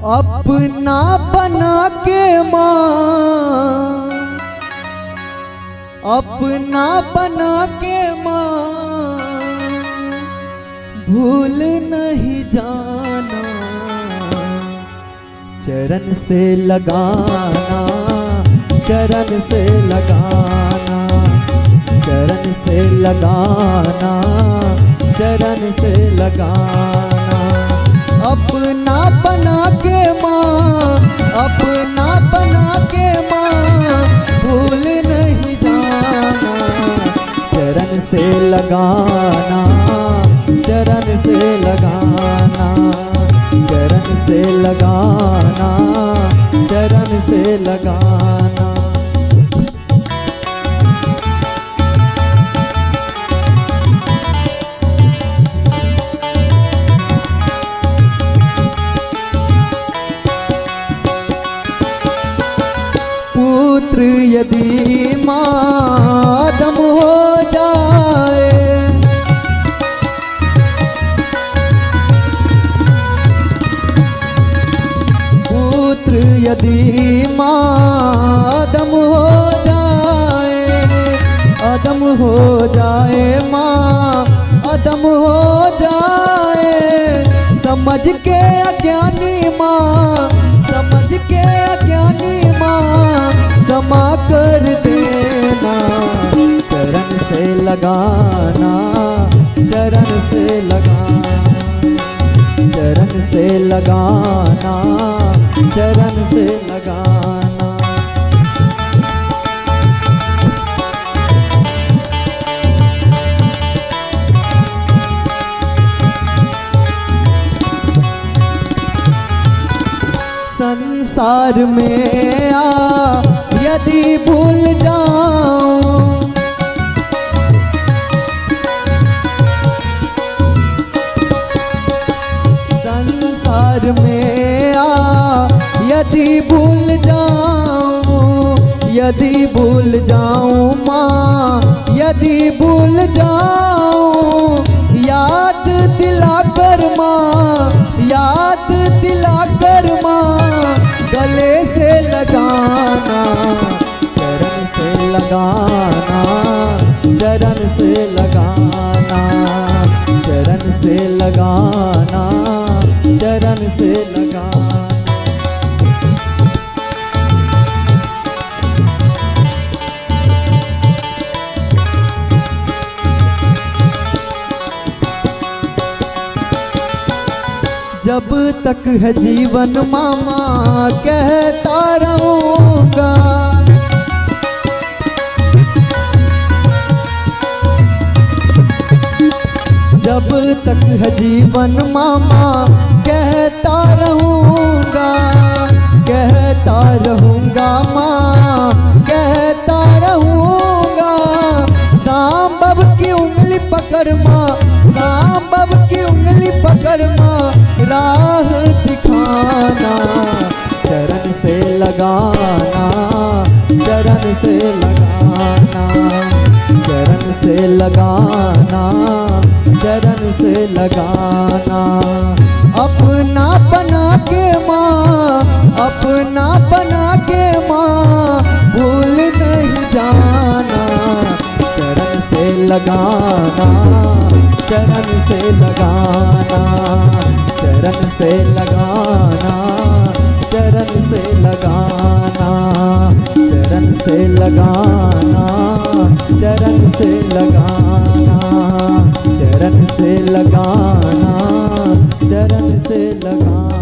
अपना बना के माँ, अपना बना के माँ, भूल नहीं जाना, चरण से लगाना, चरण से लगाना, चरण से लगाना, चरण से लगाना। अपना बना के माँ, अपना बना के माँ, भूल नहीं जाना, चरण से लगाना, चरण से लगाना, चरण से लगाना, चरण से लगाना। पुत्र यदि मातम हो जाए, पुत्र यदि मातम हो जाए, अदम हो जाए माँ, अदम हो जाए, समझ के अज्ञानी माँ, समझ के अज्ञानी माँ, क्षमा कर देना, चरण से लगाना, चरण से लगाना, चरण से लगाना, चरण से लगाना। संसार में आ यदि भूल जाऊं, संसार में आ यदि भूल जाऊं, यदि भूल जाऊं माँ, यदि भूल जाऊं, याद दिलाकर माँ, याद दिलाकर माँ, गले से लगाना, चरण से लगाना, चरण से लगाना, चरण से लगाना, चरण से लगाना। जब तक है जीवन मामा कहता रहूँगा, जब तक है जीवन मामा कहता रहूँगा, कहता रहूँगा माँ, कहता रहूँगा, सांबव की उंगली पकड़ माँ, सांबव की उंगली पकड़ माँ, राह दिखाना, चरण से लगाना, चरण से लगाना, चरण से लगाना, चरण से लगाना। अपना बना के माँ, अपना बना के माँ, भूल नहीं जाना, चरण से लगाना, चरण से लगाना, चरण से लगाना, चरण से लगाना, चरण से लगाना, चरण से लगाना, चरण से लगाना, चरण से लगाना।